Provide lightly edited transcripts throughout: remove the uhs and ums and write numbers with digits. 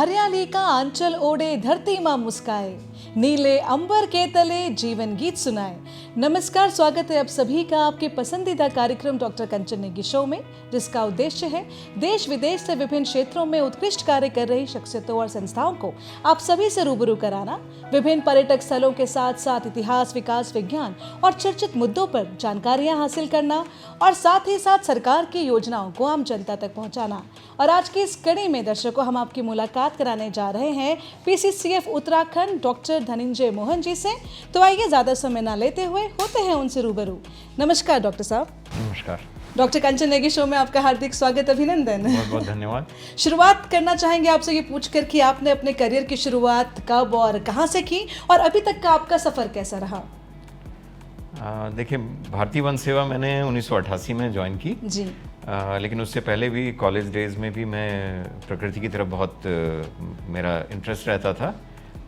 हरियाली का आंचल ओढ़े धरती माँ मुस्काए, नीले अंबर के तले जीवन गीत सुनाए। नमस्कार, स्वागत है आप सभी का आपके पसंदीदा कार्यक्रम डॉक्टर कंचन नेगी शो में, जिसका उद्देश्य है देश विदेश से विभिन्न क्षेत्रों में उत्कृष्ट कार्य कर रही शख्सियतों और संस्थाओं को आप सभी से रूबरू कराना, विभिन्न पर्यटक स्थलों के साथ साथ इतिहास, विकास, विज्ञान और चर्चित मुद्दों पर जानकारियां हासिल करना और साथ ही साथ सरकार की योजनाओं को आम जनता तक पहुंचाना। और आज की इस कड़ी में दर्शकों हम आपकी मुलाकात कराने जा रहे हैं PCCF उत्तराखंड डॉक्टर धनंजय मोहन जी से। तो आइए ज्यादा समय ना लेते हुए होते हैं उनसे रूबरू। नमस्कार डॉक्टर साहब। नमस्कार। डॉक्टर कंचन नेगी शो में आपका हार्दिक स्वागत, अभिनंदन। बहुत बहुत धन्यवाद। शुरुआत करना चाहेंगे आपसे ये पूछकर कि आपने अपने करियर की शुरुआत कब और कहाँ से की और अभी तक का आपका सफर कैसा रहा? देखिए, भारतीय वन सेवा मैंने 1988 में ज्वाइन की जी। लेकिन उससे पहले भी कॉलेज डेज में भी मैं प्रकृति की तरफ बहुत मेरा इंटरेस्ट रहता था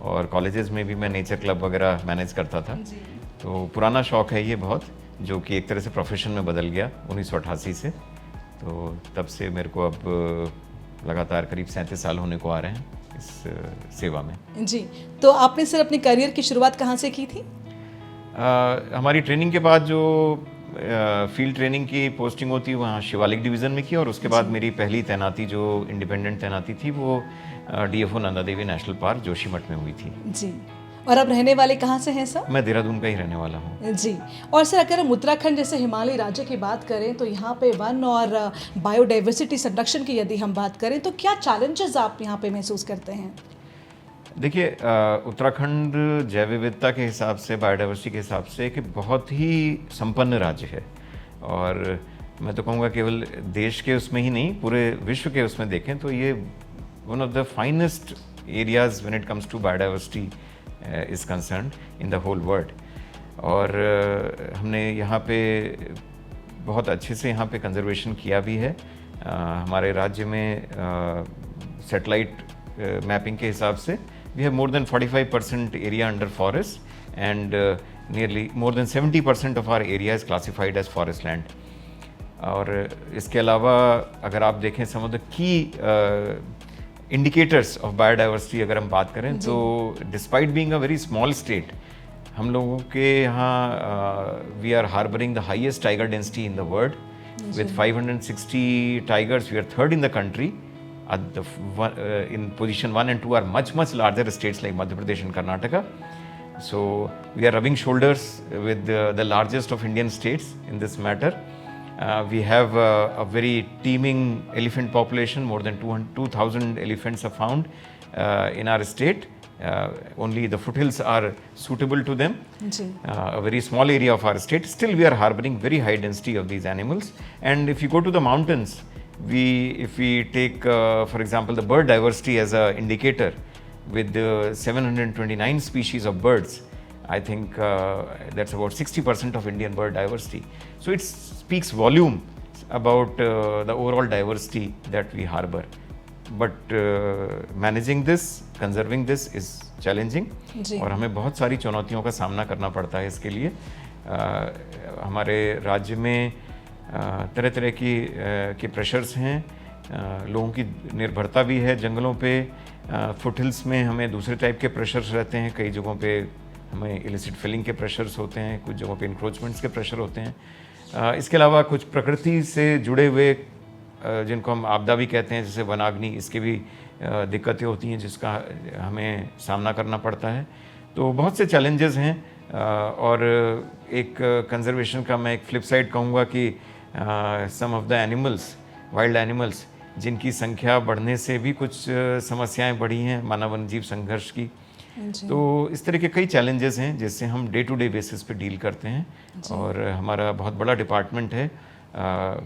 और कॉलेजेस में भी मैं नेचर क्लब वगैरह मैनेज करता था। जी। तो पुराना शौक है ये बहुत, जो कि एक तरह से प्रोफेशन में बदल गया 1988 से। तो तब से मेरे को अब लगातार करीब 37 साल होने को आ रहे हैं इस सेवा में। जी, तो आपने सिर्फ अपने करियर की शुरुआत कहाँ से की थी? हमारी ट्रेनिंग के बाद जो फील्ड ट्रेनिंग की पोस्टिंग होती वहाँ शिवालिक डिवीज़न में की और उसके बाद मेरी पहली तैनाती जो इंडिपेंडेंट तैनाती थी वो DFO Nanda Devi national park Joshimath में हुई थी। जी। और अब रहने वाले कहाँ से हैं सर? मैं देहरादून का ही रहने वाला हूँ। जी। और सर अगर हम उत्तराखंड जैसे हिमालयी राज्य की बात करें तो यहाँ पे वन और बायोडाइवर्सिटी संरक्षण की यदि हम बात करें तो क्या चैलेंजेस आप यहाँ पे महसूस करते हैं? देखिए, उत्तराखंड जैव विविधता के हिसाब से, बायोडाइवर्सिटी के हिसाब से एक बहुत ही संपन्न राज्य है और मैं तो कहूँगा केवल देश के उसमें ही नहीं, पूरे विश्व के उसमें देखें तो ये one of the finest areas when it comes to biodiversity is concerned in the whole world. और हमने यहाँ पे बहुत अच्छे से यहाँ पे कंजर्वेशन किया भी है। हमारे राज्य में सैटेलाइट मैपिंग के हिसाब से we have more than 45% area under forest and nearly more than 70% of our area is classified as forest land. और इसके अलावा अगर आप देखें some of the key indicators of biodiversity अगर हम बात करें तो despite being a very small state, हम लोगों के यहाँ we are harboring the highest tiger density in the world with 560 tigers. We are third in the country. In position 1 and 2 are much larger states like Madhya Pradesh and Karnataka. So we are rubbing shoulders with the largest of Indian states in this matter. We have a very teeming elephant population. More than 2,000 elephants are found in our state. Only the foothills are suitable to them. A very small area of our state. Still we are harboring very high density of these animals. And if you go to the mountains, if we take for example the bird diversity as an indicator with 729 species of birds, I think that's about 60% of Indian bird diversity. So it speaks volume about the overall diversity that we harbor. But managing this, conserving this is challenging और हमें बहुत सारी चुनौतियों का सामना करना पड़ता है इसके लिए। हमारे राज्य में तरह तरह की प्रेशर्स हैं, लोगों की निर्भरता भी है जंगलों पे। फुटहिल्स में हमें दूसरे टाइप के प्रेशर्स रहते हैं, कई जगहों पे हमें इलिसिट फिलिंग के प्रेशर्स होते हैं, कुछ जगहों पे इंक्रोचमेंट्स के प्रेशर होते हैं। इसके अलावा कुछ प्रकृति से जुड़े हुए जिनको हम आपदा भी कहते हैं, जैसे वनाग्नि, इसके भी दिक्कतें होती हैं जिसका हमें सामना करना पड़ता है। तो बहुत से चैलेंजेस हैं और एक कंजर्वेशन का मैं एक फ्लिप साइड कहूँगा कि some of the animals, wild animals, जिनकी संख्या बढ़ने से भी कुछ समस्याएं बढ़ी हैं मानव वन्य जीव संघर्ष की। तो इस तरह के कई चैलेंजेस हैं जिससे हम डे टू डे बेसिस पे डील करते हैं और हमारा बहुत बड़ा डिपार्टमेंट है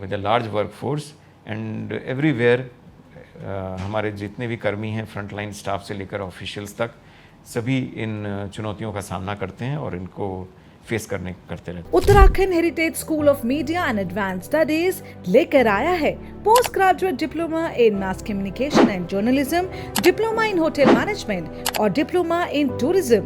with a large work force and everywhere हमारे जितने भी कर्मी हैं, फ्रंटलाइन स्टाफ से लेकर ऑफिशियल्स तक, सभी इन चुनौतियों का सामना करते हैं और इनको फेस करते रहते हैं। Uttarakhand heritage school of media and advance studies लेकर आया है post graduate diploma in mass communication and journalism, diploma in hotel management और डिप्लोमा इन टूरिज्म।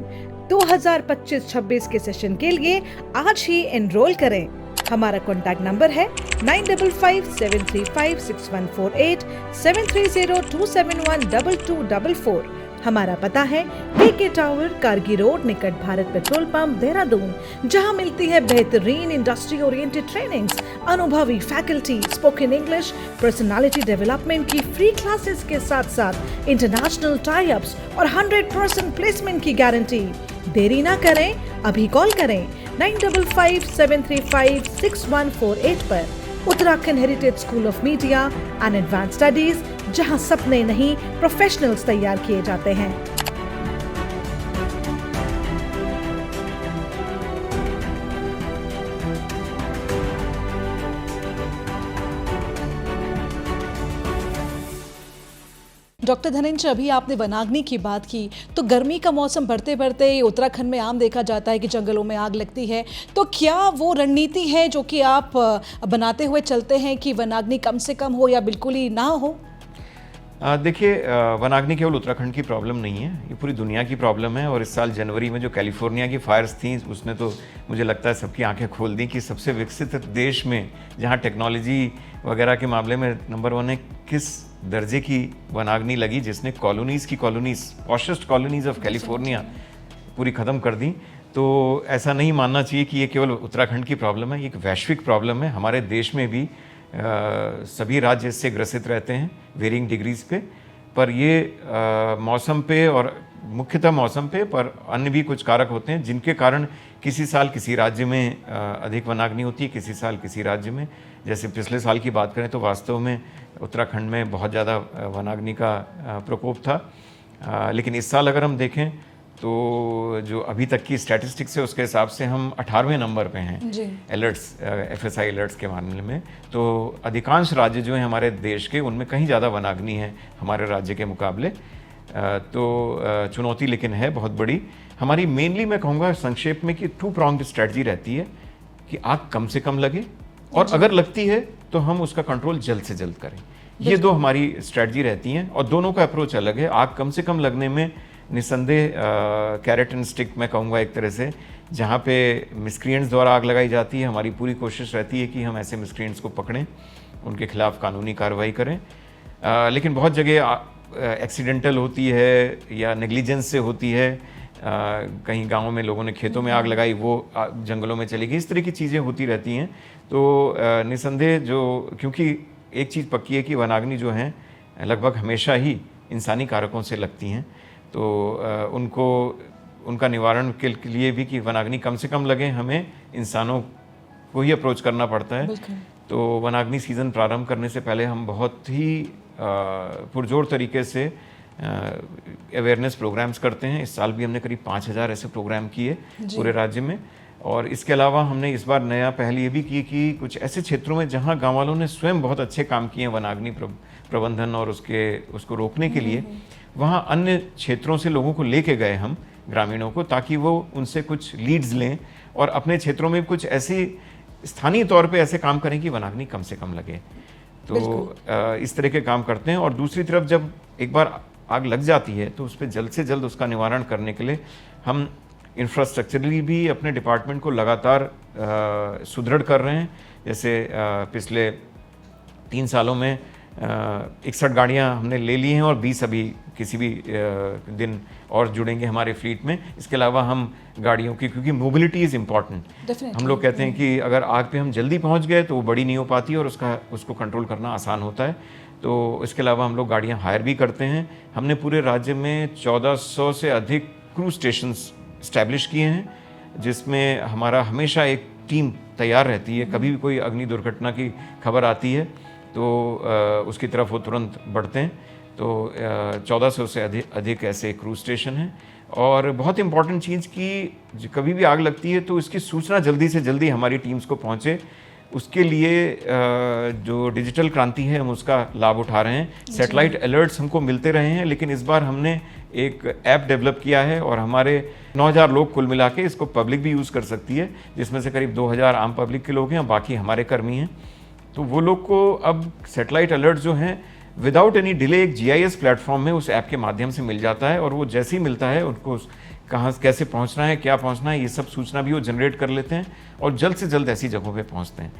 2025-26 के सेशन के लिए आज ही एनरोल करें। हमारा कॉन्टैक्ट नंबर है 9557356148, 7302712244। हमारा पता है के टावर, कारगी रोड, निकट भारत पेट्रोल पंप, देहरादून, जहां मिलती है बेहतरीन इंडस्ट्री ओरिएंटेड ट्रेनिंग्स, अनुभवी faculty, spoken English, personality development की फ्री क्लासेस के साथ साथ इंटरनेशनल टाई अप्स और 100% प्लेसमेंट की गारंटी। देरी ना करें, अभी कॉल करें 9557356148 पर। Uttarakhand heritage school of media and advance studies, जहां सपने नहीं प्रोफेशनल्स तैयार किए जाते हैं। डॉक्टर धनंजय, अभी आपने वनाग्नि की बात की, तो गर्मी का मौसम बढ़ते बढ़ते उत्तराखंड में आम देखा जाता है कि जंगलों में आग लगती है। तो क्या वो रणनीति है जो कि आप बनाते हुए चलते हैं कि वनाग्नि कम से कम हो या बिल्कुल ही ना हो? देखिए, वनाग्नि केवल उत्तराखंड की प्रॉब्लम नहीं है, ये पूरी दुनिया की प्रॉब्लम है। और इस साल जनवरी में जो कैलिफोर्निया की फायर्स थी, उसने तो मुझे लगता है सबकी आंखें खोल दी कि सबसे विकसित देश में, जहां टेक्नोलॉजी वगैरह के मामले में नंबर 1 है, किस दर्जे की वनाग्नि लगी, जिसने कॉलोनीज़ की colonies, poshest colonies of California पूरी ख़त्म कर दी। तो ऐसा नहीं मानना चाहिए कि ये केवल उत्तराखंड की प्रॉब्लम है, ये एक वैश्विक प्रॉब्लम है। हमारे देश में भी सभी राज्य इससे ग्रसित रहते हैं वेरिंग डिग्रीज पे, पर ये मौसम पे और मुख्यतः मौसम पे, पर अन्य भी कुछ कारक होते हैं जिनके कारण किसी साल किसी राज्य में अधिक वनाग्नि होती है, किसी साल किसी राज्य में। जैसे पिछले साल की बात करें तो वास्तव में उत्तराखंड में बहुत ज़्यादा वनाग्नि का प्रकोप था, लेकिन इस साल अगर हम देखें तो जो अभी तक की स्टैटिस्टिक्स है उसके हिसाब से हम 18वें नंबर पे हैं अलर्ट्स, FSI अलर्ट्स के मामले में। तो अधिकांश राज्य जो हैं हमारे देश के, उनमें कहीं ज़्यादा वनाग्नि है हमारे राज्य के मुकाबले। तो चुनौती लेकिन है बहुत बड़ी। हमारी मेनली मैं कहूँगा संक्षेप में कि 2 pronged स्ट्रेटजी रहती है कि आग कम से कम लगे, और अगर लगती है तो हम उसका कंट्रोल जल्द से जल्द करें। ये 2 हमारी स्ट्रेटजी रहती हैं, और दोनों का अप्रोच अलग है। आग कम से कम लगने में निसंदेह कैरेट एंड स्टिक मैं कहूँगा एक तरह से, जहाँ पे मिसक्रिएंट्स द्वारा आग लगाई जाती है, हमारी पूरी कोशिश रहती है कि हम ऐसे मिसक्रिएंट्स को पकड़ें, उनके खिलाफ कानूनी कार्रवाई करें। लेकिन बहुत जगह एक्सीडेंटल होती है या नेग्लिजेंस से होती है। कहीं गाँव में लोगों ने खेतों में आग लगाई, वो जंगलों में चली गई, इस तरह की चीज़ें होती रहती हैं। तो निसंदेह क्योंकि एक चीज़ पक्की है कि वनाग्नि जो हैं लगभग हमेशा ही इंसानी कारकों से लगती हैं। तो उनका निवारण के लिए भी कि वनाग्नि कम से कम लगे, हमें इंसानों को ही अप्रोच करना पड़ता है। तो वनाग्नि सीज़न प्रारंभ करने से पहले हम बहुत ही पुरजोर तरीके से अवेयरनेस प्रोग्राम्स करते हैं। इस साल भी हमने करीब 5000 ऐसे प्रोग्राम किए पूरे राज्य में। और इसके अलावा हमने इस बार नया पहल ये भी की कि कुछ ऐसे क्षेत्रों में जहाँ गाँव वालों ने स्वयं बहुत अच्छे काम किए हैं वनाग्नि प्रबंधन और उसको रोकने के लिए, वहाँ अन्य क्षेत्रों से लोगों को लेके गए हम, ग्रामीणों को, ताकि वो उनसे कुछ लीड्स लें और अपने क्षेत्रों में कुछ ऐसी स्थानीय तौर पे ऐसे काम करें कि वनाग्नि कम से कम लगे। तो इस तरह के काम करते हैं। और दूसरी तरफ जब एक बार आग लग जाती है तो उस पर जल्द से जल्द उसका निवारण करने के लिए हम इंफ्रास्ट्रक्चरली भी अपने डिपार्टमेंट को लगातार सुदृढ़ कर रहे हैं। जैसे पिछले 3 सालों में 61 गाड़ियां हमने ले ली हैं और 20 अभी किसी भी दिन और जुड़ेंगे हमारे फ्लीट में। इसके अलावा हम गाड़ियों की, क्योंकि मोबिलिटी इज़ इम्पॉर्टेंट, हम लोग कहते हैं कि अगर आग पे हम जल्दी पहुंच गए तो वो बड़ी नहीं हो पाती और उसको कंट्रोल करना आसान होता है। तो इसके अलावा हम लोग गाड़ियाँ हायर भी करते हैं। हमने पूरे राज्य में 1400 से अधिक क्रूज स्टेशंस इस्टेब्लिश किए हैं, जिसमें हमारा हमेशा एक टीम तैयार रहती है। कभी भी कोई अग्नि दुर्घटना की खबर आती है तो उसकी तरफ वो तुरंत बढ़ते हैं। तो 1400 से अधिक ऐसे क्रूज स्टेशन हैं। और बहुत इम्पॉर्टेंट चीज़ कि कभी भी आग लगती है तो इसकी सूचना जल्दी से जल्दी हमारी टीम्स को पहुंचे, उसके लिए जो डिजिटल क्रांति है हम उसका लाभ उठा रहे हैं। सैटेलाइट अलर्ट्स हमको मिलते रहे हैं, लेकिन इस बार हमने एक ऐप डेवलप किया है और हमारे 9000 लोग कुल मिला के इसको पब्लिक भी यूज़ कर सकती है, जिसमें से करीब 2000 आम पब्लिक के लोग हैं और बाकी हमारे कर्मी हैं। तो वो लोग को अब सैटेलाइट अलर्ट जो हैं विदाउट एनी डिले एक GIS प्लेटफॉर्म में उस ऐप के माध्यम से मिल जाता है, और वो जैसे ही मिलता है उनको कहाँ कैसे पहुँचना है, क्या पहुँचना है, ये सब सूचना भी वो जनरेट कर लेते हैं और जल्द से जल्द ऐसी जगहों पे पहुँचते हैं।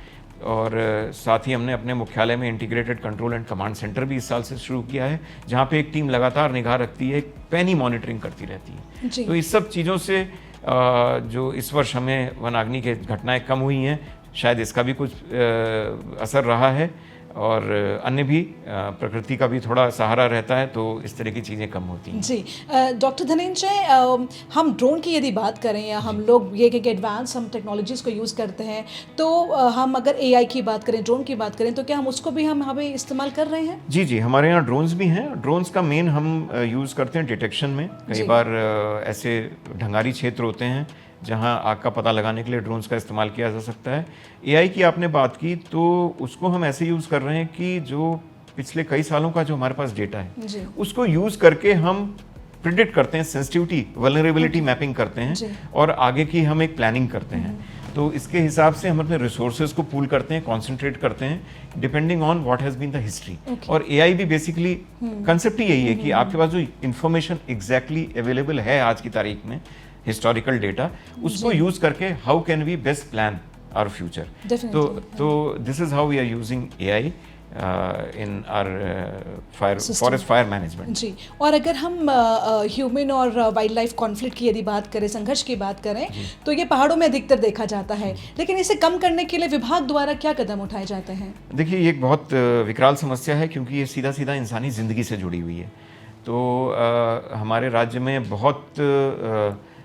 और साथ ही हमने अपने मुख्यालय में integrated control and command centre भी इस साल से शुरू किया है, जहाँ पे एक टीम लगातार निगाह रखती है, पैनी मॉनिटरिंग करती रहती है। तो इस सब चीज़ों से जो इस वर्ष हमें वनाग्नि के घटनाएं कम हुई हैं, शायद इसका भी कुछ असर रहा है, और अन्य भी प्रकृति का भी थोड़ा सहारा रहता है, तो इस तरह की चीज़ें कम होती हैं। जी, डॉक्टर धनंजय, हम ड्रोन की यदि बात करें या हम लोग ये कि एडवांस हम टेक्नोलॉजीज़ को यूज़ करते हैं, तो हम अगर एआई की बात करें, ड्रोन की बात करें, तो क्या हम उसको भी हम हमें इस्तेमाल कर रहे हैं? जी, हमारे यहाँ ड्रोन्स भी हैं। ड्रोन्स का मेन हम यूज़ करते हैं डिटेक्शन में। कई बार ऐसे ढंगारी क्षेत्र होते हैं जहां आग का पता लगाने के लिए ड्रोन्स का इस्तेमाल किया जा सकता है। एआई की आपने बात की, तो उसको हम ऐसे यूज़ कर रहे हैं कि जो पिछले कई सालों का जो हमारे पास डेटा है, उसको यूज़ करके हम प्रिडिक्ट करते हैं, सेंसिटिविटी, वल्नरेबिलिटी मैपिंग करते हैं और आगे की हम एक प्लानिंग करते हैं। तो इसके हिसाब से हम अपने रिसोर्सेज को पूल करते हैं, कॉन्सेंट्रेट करते हैं, depending on what has been the history. और एआई भी बेसिकली कंसेप्ट ही यही है कि आपके पास जो इंफॉर्मेशन एग्जैक्टली अवेलेबल है आज की तारीख में, हिस्टोरिकल डेटा, उसको यूज करके how can we best plan our future. तो this is how we are using AI in our forest fire management. जी, और अगर हम ह्यूमन और वाइल्ड लाइफ कॉन्फ्लिक्ट की यदि बात करें, संघर्ष की बात करें, तो ये पहाड़ों में अधिकतर देखा जाता है, लेकिन इसे कम करने के लिए विभाग द्वारा क्या कदम उठाए जाते हैं? देखिए, ये एक बहुत विकराल समस्या है, क्योंकि ये सीधा सीधा इंसानी ज़िंदगी से जुड़ी हुई है। तो हमारे राज्य में बहुत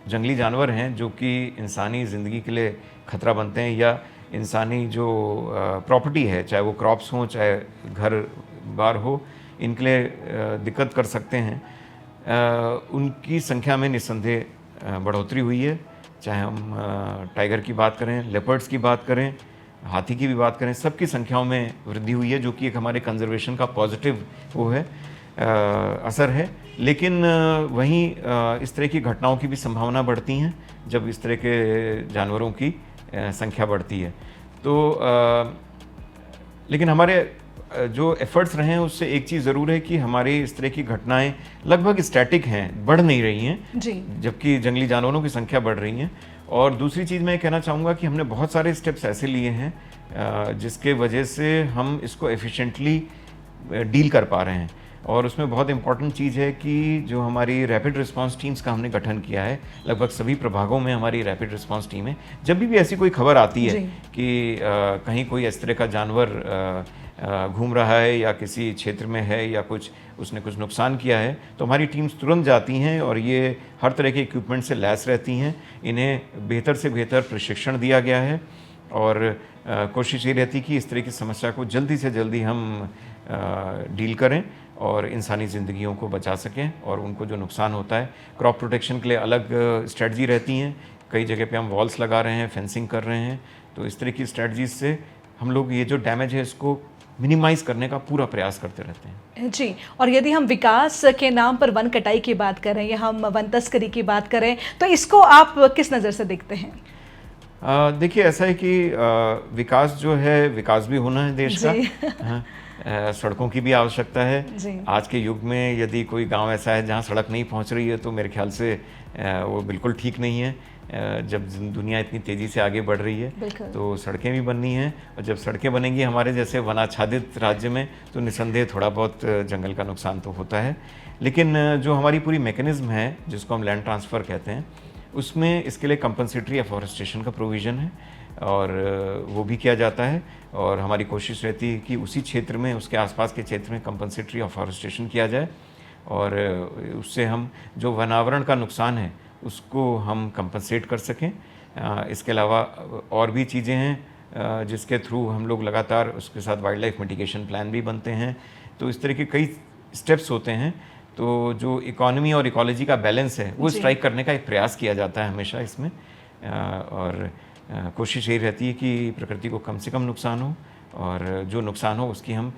जंगली जानवर हैं जो कि इंसानी ज़िंदगी के लिए खतरा बनते हैं, या इंसानी जो प्रॉपर्टी है, चाहे वो क्रॉप्स हों, चाहे घर बार हो, इनके लिए दिक्कत कर सकते हैं। उनकी संख्या में निस्संदेह बढ़ोतरी हुई है। चाहे हम टाइगर की बात करें, लेपर्ड्स की बात करें, हाथी की भी बात करें, सबकी संख्याओं में वृद्धि हुई है, जो कि एक हमारे कंजर्वेशन का पॉजिटिव वो है, असर है। लेकिन वहीं इस तरह की घटनाओं की भी संभावना बढ़ती हैं जब इस तरह के जानवरों की संख्या बढ़ती है। तो लेकिन हमारे जो एफर्ट्स रहे हैं, उससे एक चीज़ ज़रूर है कि हमारी इस तरह की घटनाएं लगभग स्टैटिक हैं, बढ़ नहीं रही हैं, जबकि जंगली जानवरों की संख्या बढ़ रही है। और दूसरी चीज़ मैं कहना चाहूँगा कि हमने बहुत सारे स्टेप्स ऐसे लिए हैं जिसके वजह से हम इसको एफिशिएंटली डील कर पा रहे हैं। और उसमें बहुत इंपॉर्टेंट चीज़ है कि जो हमारी रैपिड रिस्पांस टीम्स का हमने गठन किया है, लगभग सभी प्रभागों में हमारी रैपिड रिस्पांस टीम है। जब भी ऐसी कोई खबर आती है कि कहीं कोई इस तरह का जानवर घूम रहा है या किसी क्षेत्र में है या उसने कुछ नुकसान किया है, तो हमारी टीम्स तुरंत जाती हैं और ये हर तरह के इक्विपमेंट से लैस रहती हैं। इन्हें बेहतर से बेहतर प्रशिक्षण दिया गया है और कोशिश ये रहती कि इस तरह की समस्या को जल्दी से जल्दी हम डील करें और इंसानी ज़िंदगियों को बचा सकें और उनको जो नुकसान होता है। क्रॉप प्रोटेक्शन के लिए अलग स्ट्रेटजी रहती हैं, कई जगह पे हम वॉल्स लगा रहे हैं, फेंसिंग कर रहे हैं। तो इस तरह की स्ट्रेटजीज से हम लोग ये जो डैमेज है इसको मिनिमाइज़ करने का पूरा प्रयास करते रहते हैं। जी, और यदि हम विकास के नाम पर वन कटाई की बात करें या हम वन तस्करी की बात करें, तो इसको आप किस नज़र से देखते हैं? देखिए, ऐसा है कि विकास जो है, विकास भी होना है देश का। सड़कों की भी आवश्यकता है। आज के युग में यदि कोई गांव ऐसा है जहां सड़क नहीं पहुंच रही है, तो मेरे ख्याल से वो बिल्कुल ठीक नहीं है। जब दुनिया इतनी तेज़ी से आगे बढ़ रही है, तो सड़कें भी बननी हैं, और जब सड़कें बनेंगी हमारे जैसे वनाच्छादित राज्य में, तो निस्संदेह थोड़ा बहुत जंगल का नुकसान तो होता है। लेकिन जो हमारी पूरी मैकेनिज्म है, जिसको हम लैंड ट्रांसफ़र कहते हैं, उसमें इसके लिए कंपनसेटरी एफॉरेस्टेशन का प्रोविज़न है और वो भी किया जाता है। और हमारी कोशिश रहती है कि उसी क्षेत्र में, उसके आसपास के क्षेत्र में कंपनसेटरी एफॉरेस्टेशन किया जाए और उससे हम जो वनावरण का नुकसान है उसको हम कंपनसेट कर सकें। इसके अलावा और भी चीज़ें हैं जिसके थ्रू हम लोग लगातार, उसके साथ वाइल्ड लाइफ मिटिगेशन प्लान भी बनते हैं। तो इस तरह के कई स्टेप्स होते हैं। तो जो इकोनॉमी और इकोलॉजी का बैलेंस है, वो स्ट्राइक करने का एक प्रयास किया जाता है हमेशा इसमें। और कोशिश यही रहती है कि प्रकृति को कम से कम नुकसान हो और जो नुकसान हो उसकी हम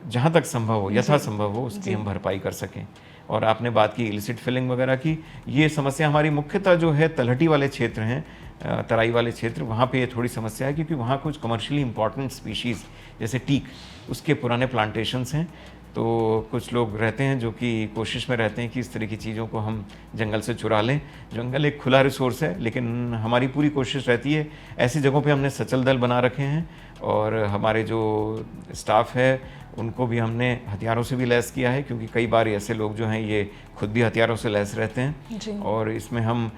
जहाँ तक संभव हो, यथासंभव हो, उसकी हम भरपाई कर सकें। और आपने बात की इलिसिट फिलिंग वगैरह की, ये समस्या हमारी मुख्यतः जो है तलहटी वाले क्षेत्र हैं, तराई वाले क्षेत्र, वहाँ पे ये थोड़ी समस्या है क्योंकि वहाँ कुछ कमर्शियली इंपॉर्टेंट स्पीशीज़ जैसे टीक, उसके पुराने प्लांटेशंस हैं। तो कुछ लोग रहते हैं जो कि कोशिश में रहते हैं कि इस तरह की चीज़ों को हम जंगल से चुरा लें। जंगल एक खुला रिसोर्स है, लेकिन हमारी पूरी कोशिश रहती है, ऐसी जगहों पे हमने सचल दल बना रखे हैं और हमारे जो स्टाफ है उनको भी हमने हथियारों से भी लैस किया है, क्योंकि कई बार ऐसे लोग जो हैं ये खुद भी हथियारों से लैस रहते हैं। और इसमें हम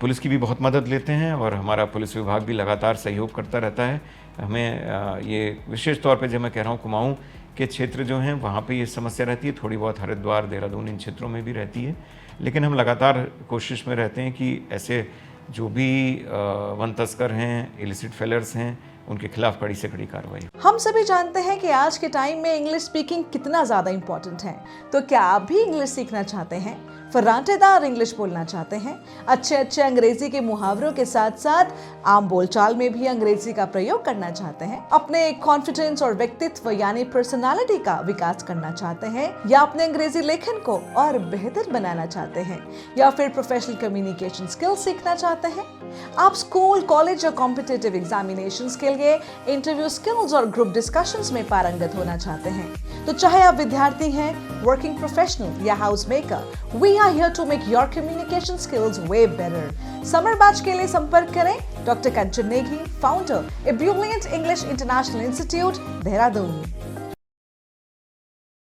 पुलिस की भी बहुत मदद लेते हैं और हमारा पुलिस विभाग भी लगातार सहयोग करता रहता है। हमें ये विशेष तौर पे जब मैं कह रहा हूँ कुमाऊँ के क्षेत्र जो हैं वहाँ पे ये समस्या रहती है, थोड़ी बहुत हरिद्वार, देहरादून इन क्षेत्रों में भी रहती है, लेकिन हम लगातार कोशिश में रहते हैं कि ऐसे जो भी वन तस्कर हैं, इलिसिट फेलर्स हैं, उनके खिलाफ कड़ी से कड़ी कार्रवाई। हम सभी जानते हैं कि आज के टाइम में इंग्लिश स्पीकिंग कितना ज़्यादा इम्पोर्टेंट है, तो क्या आप भी इंग्लिश सीखना चाहते हैं, फर्राटेदार इंग्लिश बोलना चाहते हैं, अच्छे अच्छे अंग्रेजी के मुहावरों के साथ साथ आम बोलचाल में भी अंग्रेजी का प्रयोग करना चाहते हैं, अपने कॉन्फिडेंस और व्यक्तित्व यानी पर्सनालिटी का विकास करना चाहते हैं, या अपने अंग्रेजी लेखन को और बेहतर बनाना चाहते हैं, या फिर प्रोफेशनल कम्युनिकेशन स्किल्स सीखना चाहते हैं, आप स्कूल, कॉलेज या कॉम्पिटिटिव एग्जामिनेशंस के लिए इंटरव्यू स्किल्स और ग्रुप डिस्कशंस में पारंगत होना चाहते हैं, तो चाहे आप विद्यार्थी हैं, वर्किंग प्रोफेशनल या house maker, we are here to make your communication skills way better. Summer batch के लिए संपर्क करें doctor Kanchan Negi, founder a brilliant English international institute, Dehradun.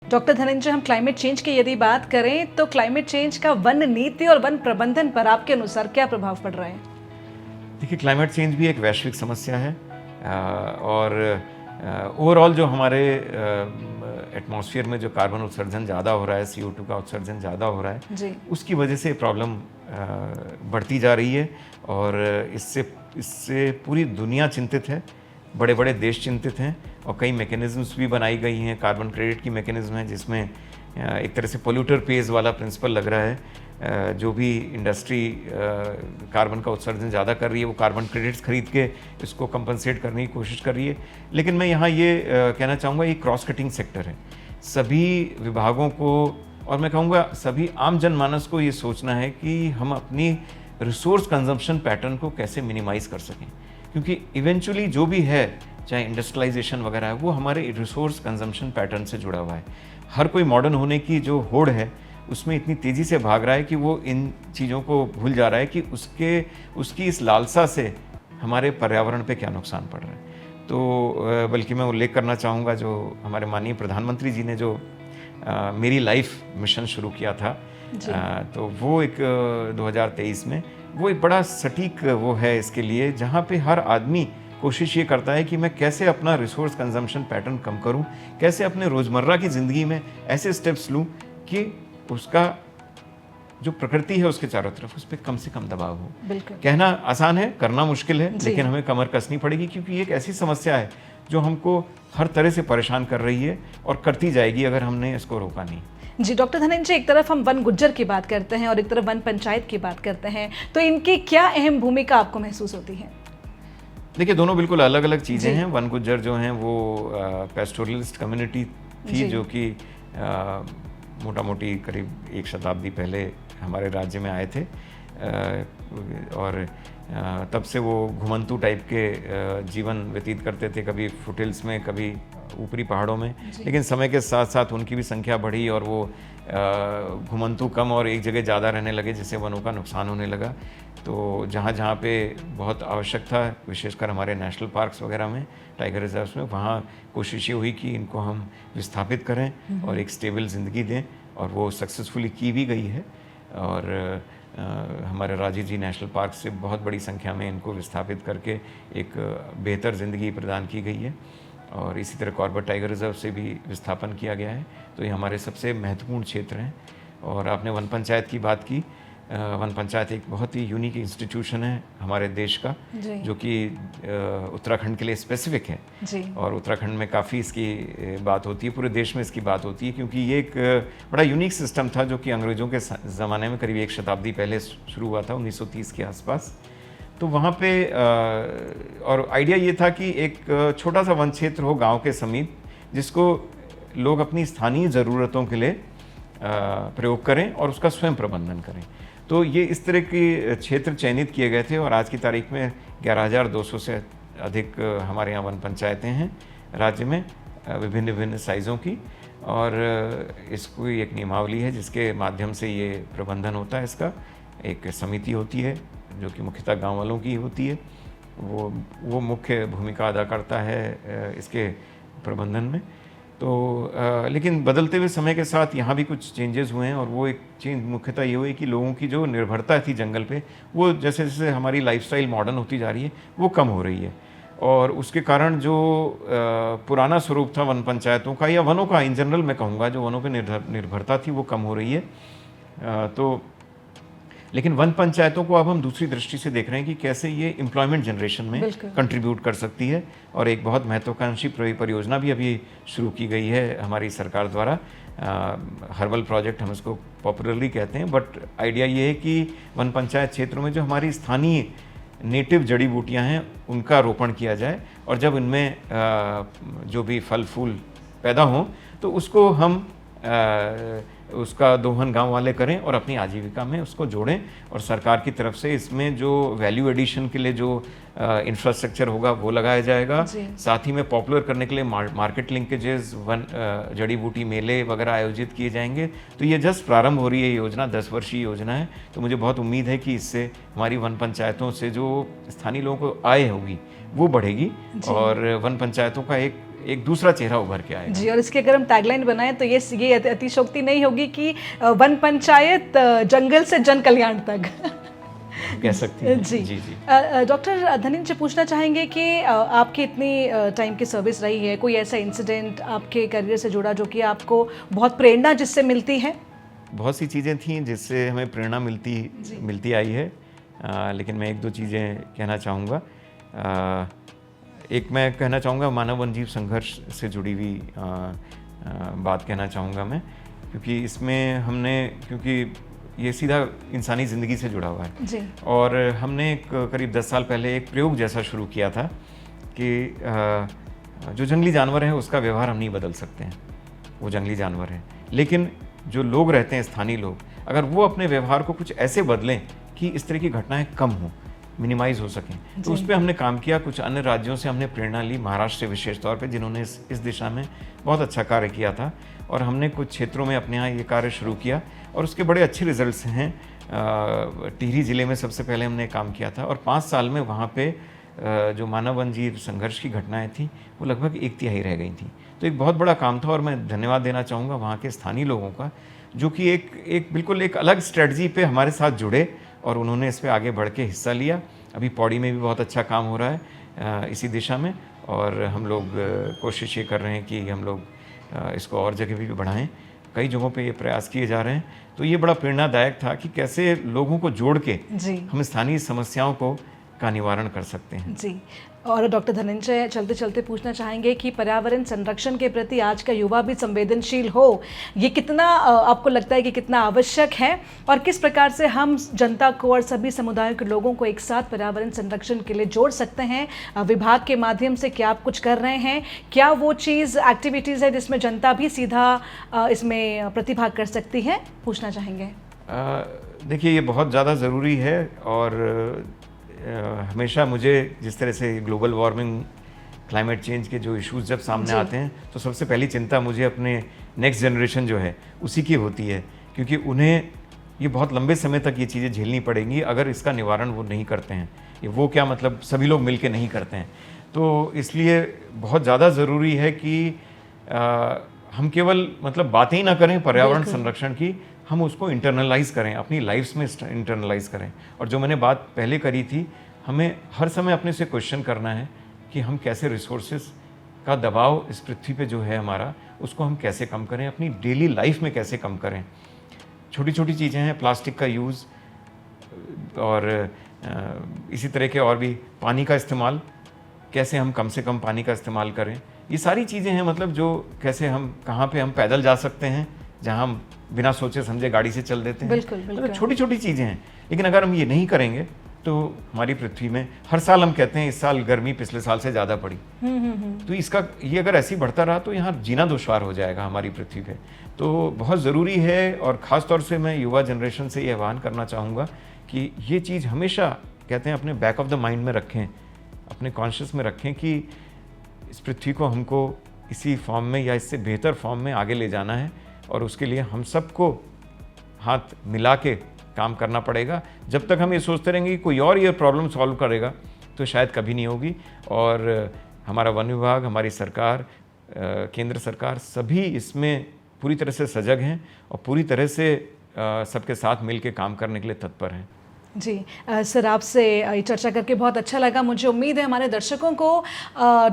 Doctor Dhananjay, हम क्लाइमेट चेंज की यदि बात करें तो क्लाइमेट चेंज का वन नीति और वन प्रबंधन पर आपके अनुसार क्या प्रभाव पड़ रहा है? देखिए, क्लाइमेट चेंज भी एक वैश्विक समस्या है और ओवरऑल जो हमारे एटमॉस्फेयर में जो कार्बन उत्सर्जन ज़्यादा हो रहा है, CO2 का उत्सर्जन ज़्यादा हो रहा है जी। उसकी वजह से प्रॉब्लम बढ़ती जा रही है और इससे पूरी दुनिया चिंतित है, बड़े बड़े देश चिंतित हैं और कई मैकेनिज्म्स भी बनाई गई हैं। कार्बन क्रेडिट की मैकेनिज्म है जिसमें एक तरह से पोल्यूटर पेज वाला प्रिंसिपल लग रहा है। जो भी इंडस्ट्री कार्बन का उत्सर्जन ज़्यादा कर रही है वो कार्बन क्रेडिट्स खरीद के इसको कंपनसेट करने की कोशिश कर रही है। लेकिन मैं यहाँ ये कहना चाहूँगा, ये क्रॉस कटिंग सेक्टर है। सभी विभागों को और मैं कहूँगा सभी आम जनमानस को ये सोचना है कि हम अपनी रिसोर्स कंजम्पशन पैटर्न को कैसे मिनिमाइज़ कर सकें, क्योंकि इवेंचुअली जो भी है, चाहे इंडस्ट्रियलाइजेशन वगैरह है, वो हमारे रिसोर्स कंजम्पशन पैटर्न से जुड़ा हुआ है। हर कोई मॉडर्न होने की जो होड़ है उसमें इतनी तेज़ी से भाग रहा है कि वो इन चीज़ों को भूल जा रहा है कि उसकी इस लालसा से हमारे पर्यावरण पे क्या नुकसान पड़ रहा है। तो बल्कि मैं उल्लेख करना चाहूँगा जो हमारे माननीय प्रधानमंत्री जी ने जो मेरी लाइफ मिशन शुरू किया था, तो वो एक 2023 में वो एक बड़ा सटीक वो है इसके लिए, जहाँ पे हर आदमी कोशिश ये करता है कि मैं कैसे अपना रिसोर्स कंजम्पशन पैटर्न कम करूं, कैसे अपने रोज़मर्रा की ज़िंदगी में ऐसे स्टेप्स लूं कि उसका जो प्रकृति है उसके चारों तरफ उस पर कम से कम दबाव हो। बिल्कुल। कहना आसान है, करना मुश्किल है, लेकिन हमें कमर कसनी पड़ेगी, क्योंकि ये एक ऐसी समस्या है जो हमको हर तरह से परेशान कर रही है और करती जाएगी अगर हमने इसको रोका नहीं। जी डॉक्टर धनंजय, एक तरफ हम वन गुज्जर की बात करते हैं और एक तरफ वन पंचायत की बात करते हैं, तो इनकी क्या अहम भूमिका आपको महसूस होती है? देखिए, दोनों बिल्कुल अलग अलग चीज़ें हैं। वन गुज्जर जो हैं वो पेस्टोरलिस्ट कम्युनिटी थी जो कि मोटा मोटी करीब एक शताब्दी पहले हमारे राज्य में आए थे और तब से वो घुमंतू टाइप के जीवन व्यतीत करते थे, कभी फुटहिल्स में, कभी ऊपरी पहाड़ों में। लेकिन समय के साथ साथ उनकी भी संख्या बढ़ी और वो घुमंतू कम और एक जगह ज़्यादा रहने लगे, जिससे वनों का नुकसान होने लगा। तो जहाँ जहाँ पे बहुत आवश्यक था, विशेषकर हमारे नेशनल पार्क्स वगैरह में, टाइगर रिजर्व्स में, वहाँ कोशिश ये हुई कि इनको हम विस्थापित करें और एक स्टेबल ज़िंदगी दें, और वो सक्सेसफुली की भी गई है। और हमारे राजीव जी नेशनल पार्क से बहुत बड़ी संख्या में इनको विस्थापित करके एक बेहतर ज़िंदगी प्रदान की गई है। और इसी तरह कॉर्बेट टाइगर रिजर्व से भी विस्थापन किया गया है। तो ये हमारे सबसे महत्वपूर्ण क्षेत्र हैं। और आपने वन पंचायत की बात की, वन पंचायत एक बहुत ही यूनिक इंस्टीट्यूशन है हमारे देश का, जो कि उत्तराखंड के लिए स्पेसिफिक है जी। और उत्तराखंड में काफ़ी इसकी बात होती है, पूरे देश में इसकी बात होती है, क्योंकि ये एक बड़ा यूनिक सिस्टम था जो कि अंग्रेज़ों के ज़माने में करीब एक शताब्दी पहले शुरू हुआ था, 1930 के आसपास। तो वहाँ पे और आइडिया ये था कि एक छोटा सा वन क्षेत्र हो गाँव के समीप, जिसको लोग अपनी स्थानीय ज़रूरतों के लिए प्रयोग करें और उसका स्वयं प्रबंधन करें। तो ये इस तरह के क्षेत्र चयनित किए गए थे और आज की तारीख में 11,200 से अधिक हमारे यहाँ वन पंचायतें हैं राज्य में, विभिन्न विभिन्न साइज़ों की। और इसको एक नियमावली है जिसके माध्यम से ये प्रबंधन होता है। इसका एक समिति होती है जो कि मुख्यतः गांव वालों की होती है, वो मुख्य भूमिका अदा करता है इसके प्रबंधन में। तो लेकिन बदलते हुए समय के साथ यहाँ भी कुछ चेंजेस हुए हैं, और वो एक चेंज मुख्यतः ये हुई कि लोगों की जो निर्भरता थी जंगल पे, वो जैसे जैसे हमारी लाइफस्टाइल मॉडर्न होती जा रही है वो कम हो रही है, और उसके कारण जो पुराना स्वरूप था वन पंचायतों का या वनों का इन जनरल मैं कहूँगा, जो वनों पर निर्भरता थी वो कम हो रही है। तो लेकिन वन पंचायतों को अब हम दूसरी दृष्टि से देख रहे हैं कि कैसे ये एम्प्लॉयमेंट जनरेशन में कंट्रीब्यूट कर सकती है, और एक बहुत महत्वाकांक्षी परियोजना भी अभी शुरू की गई है हमारी सरकार द्वारा। हर्बल प्रोजेक्ट हम इसको पॉपुलरली कहते हैं, बट आइडिया ये है कि वन पंचायत क्षेत्रों में जो हमारी स्थानीय नेटिव जड़ी बूटियाँ हैं उनका रोपण किया जाए, और जब इनमें जो भी फल फूल पैदा हों तो उसको हम उसका दोहन गांव वाले करें और अपनी आजीविका में उसको जोड़ें, और सरकार की तरफ से इसमें जो वैल्यू एडिशन के लिए जो इंफ्रास्ट्रक्चर होगा वो लगाया जाएगा। साथ ही में पॉपुलर करने के लिए मार्केट लिंकेजेस, वन जड़ी बूटी मेले वगैरह आयोजित किए जाएंगे। तो ये जस्ट प्रारंभ हो रही है योजना, 10 वर्षीय योजना है। तो मुझे बहुत उम्मीद है कि इससे हमारी वन पंचायतों से जो स्थानीय लोगों को आय होगी वो बढ़ेगी, और वन पंचायतों का एक दूसरा चेहरा उभर के आएगा। जी, और इसकी अगर हम टैगलाइन बनाएं तो ये अतिशयोक्ति नहीं होगी कि वन पंचायत जंगल से जन कल्याण तक कह सकती हैं। जी जी, डॉक्टर धनिन से पूछना चाहेंगे कि आपकी इतनी टाइम की सर्विस रही है, कोई ऐसा इंसिडेंट आपके करियर से जुड़ा जो कि आपको बहुत प्रेरणा जिससे मिलती है? बहुत सी चीज़ें थी जिससे हमें प्रेरणा मिलती आई है, लेकिन मैं एक दो चीज़ें कहना चाहूँगा। एक मैं कहना चाहूँगा मानव वन्यजीव संघर्ष से जुड़ी हुई बात कहना चाहूँगा मैं, क्योंकि इसमें क्योंकि ये सीधा इंसानी ज़िंदगी से जुड़ा हुआ है जी। और हमने करीब 10 साल पहले एक प्रयोग जैसा शुरू किया था कि जो जंगली जानवर है उसका व्यवहार हम नहीं बदल सकते हैं, वो जंगली जानवर है, लेकिन जो लोग रहते हैं स्थानीय लोग, अगर वो अपने व्यवहार को कुछ ऐसे बदलें कि इस तरह की घटनाएं कम हों, मिनिमाइज हो सकें, तो उस पर हमने काम किया। कुछ अन्य राज्यों से हमने प्रेरणा ली, महाराष्ट्र से विशेष तौर पे, जिन्होंने इस दिशा में बहुत अच्छा कार्य किया था, और हमने कुछ क्षेत्रों में अपने यहाँ ये कार्य शुरू किया और उसके बड़े अच्छे रिजल्ट्स हैं। टिहरी जिले में सबसे पहले हमने काम किया था, और 5 साल में वहाँ पे जो मानव वन्यजीव संघर्ष की घटनाएं थी वो लगभग 1/3 रह गई थी। तो एक बहुत बड़ा काम था, और मैं धन्यवाद देना चाहूँगा वहाँ के स्थानीय लोगों का, जो कि एक बिल्कुल एक अलग स्ट्रेटजी पे हमारे साथ जुड़े और उन्होंने इस पर आगे बढ़ के हिस्सा लिया। अभी पौड़ी में भी बहुत अच्छा काम हो रहा है इसी दिशा में, और हम लोग कोशिश ये कर रहे हैं कि हम लोग इसको और जगह भी बढ़ाएं। कई जगहों पे ये प्रयास किए जा रहे हैं। तो ये बड़ा प्रेरणादायक था कि कैसे लोगों को जोड़ के हम स्थानीय समस्याओं का निवारण कर सकते हैं। जी, और डॉक्टर धनंजय चलते चलते पूछना चाहेंगे कि पर्यावरण संरक्षण के प्रति आज का युवा भी संवेदनशील हो, ये कितना आपको लगता है कि कितना आवश्यक है, और किस प्रकार से हम जनता को और सभी समुदायों के लोगों को एक साथ पर्यावरण संरक्षण के लिए जोड़ सकते हैं? विभाग के माध्यम से क्या आप कुछ कर रहे हैं? क्या वो चीज़ एक्टिविटीज़ है जिसमें जनता भी सीधा इसमें प्रतिभाग कर सकती है? पूछना चाहेंगे। देखिए, ये बहुत ज़्यादा ज़रूरी है, और हमेशा मुझे जिस तरह से ग्लोबल वार्मिंग, क्लाइमेट चेंज के जो इश्यूज जब सामने आते हैं तो सबसे पहली चिंता मुझे अपने नेक्स्ट जनरेशन जो है उसी की होती है, क्योंकि उन्हें ये बहुत लंबे समय तक ये चीज़ें झेलनी पड़ेंगी अगर इसका निवारण वो नहीं करते हैं। ये वो क्या मतलब सभी लोग मिल के नहीं करते हैं। तो इसलिए बहुत ज़्यादा ज़रूरी है कि हम केवल मतलब बातें ही ना करें पर्यावरण संरक्षण की, हम उसको इंटरनलाइज करें, अपनी लाइफ्स में इंटरनलाइज करें। और जो मैंने बात पहले करी थी, हमें हर समय अपने से क्वेश्चन करना है कि हम कैसे रिसोर्सेज का दबाव इस पृथ्वी पे जो है हमारा, उसको हम कैसे कम करें, अपनी डेली लाइफ में कैसे कम करें। छोटी छोटी चीज़ें हैं, प्लास्टिक का यूज़ और इसी तरह के और भी, पानी का इस्तेमाल, कैसे हम कम से कम पानी का इस्तेमाल करें। ये सारी चीज़ें हैं, मतलब जो कैसे हम, कहाँ पे हम पैदल जा सकते हैं जहाँ हम बिना सोचे समझे गाड़ी से चल देते हैं। बिल्कुल, बिल्कुल। मतलब छोटी छोटी चीज़ें हैं, लेकिन अगर हम ये नहीं करेंगे तो हमारी पृथ्वी में हर साल हम कहते हैं इस साल गर्मी पिछले साल से ज़्यादा पड़ी, तो इसका ये अगर ऐसे ही बढ़ता रहा तो यहाँ जीना दुश्वार हो जाएगा हमारी पृथ्वी पे। तो बहुत ज़रूरी है, और ख़ास तौर से मैं युवा जनरेशन से ये आह्वान करना चाहूँगा कि ये चीज़ हमेशा कहते हैं अपने बैक ऑफ द माइंड में रखें, अपने कॉन्शियस में रखें कि इस पृथ्वी को हमको इसी फॉर्म में या इससे बेहतर फॉर्म में आगे ले जाना है, और उसके लिए हम सबको हाथ मिला के काम करना पड़ेगा। जब तक हम ये सोचते रहेंगे कि कोई और ये प्रॉब्लम सॉल्व करेगा तो शायद कभी नहीं होगी। और हमारा वन विभाग, हमारी सरकार, केंद्र सरकार सभी इसमें पूरी तरह से सजग हैं और पूरी तरह से सबके साथ मिल के काम करने के लिए तत्पर हैं। जी सर, आपसे ये चर्चा करके बहुत अच्छा लगा। मुझे उम्मीद है हमारे दर्शकों को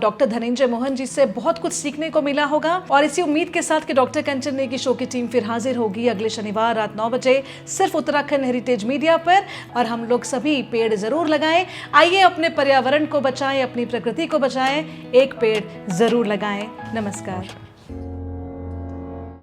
डॉक्टर धनंजय मोहन जी से बहुत कुछ सीखने को मिला होगा, और इसी उम्मीद के साथ कि डॉक्टर कंचन नेगी शो की टीम फिर हाजिर होगी अगले शनिवार रात 9 बजे सिर्फ उत्तराखंड हेरिटेज मीडिया पर। और हम लोग सभी पेड़ जरूर लगाएं। आइए अपने पर्यावरण को बचाएं, अपनी प्रकृति को बचाएं, एक पेड़ जरूर लगाएं। नमस्कार।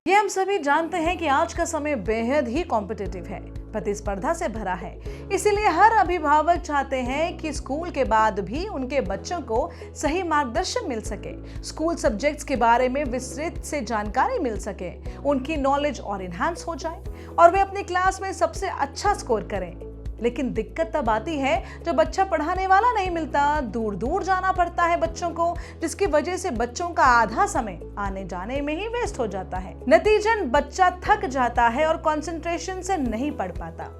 ये हम सभी जानते हैं कि आज का समय बेहद ही कॉम्पिटिटिव है, प्रतिस्पर्धा से भरा है। इसीलिए हर अभिभावक चाहते हैं कि स्कूल के बाद भी उनके बच्चों को सही मार्गदर्शन मिल सके, स्कूल सब्जेक्ट्स के बारे में विस्तृत से जानकारी मिल सके, उनकी नॉलेज और इन्हांस हो जाए और वे अपनी क्लास में सबसे अच्छा स्कोर करें। लेकिन दिक्कत तब आती है जब बच्चा पढ़ाने वाला नहीं मिलता, दूर दूर जाना पड़ता है बच्चों को, जिसकी वजह से बच्चों का आधा समय आने जाने में ही वेस्ट हो जाता है। नतीजन बच्चा थक जाता है और कंसंट्रेशन से नहीं पढ़ पाता।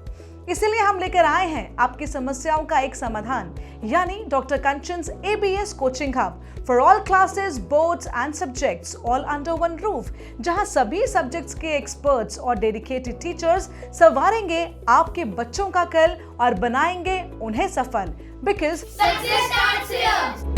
इसीलिए हम लेकर आए हैं आपकी समस्याओं का एक समाधान, यानी doctor Kanchan's ABS coaching hub for all classes, boards and subjects, all under one roof, जहां सभी सब्जेक्ट्स के एक्सपर्ट्स और डेडिकेटेड टीचर्स संवारेंगे आपके बच्चों का कल और बनाएंगे उन्हें सफल। Because success starts here.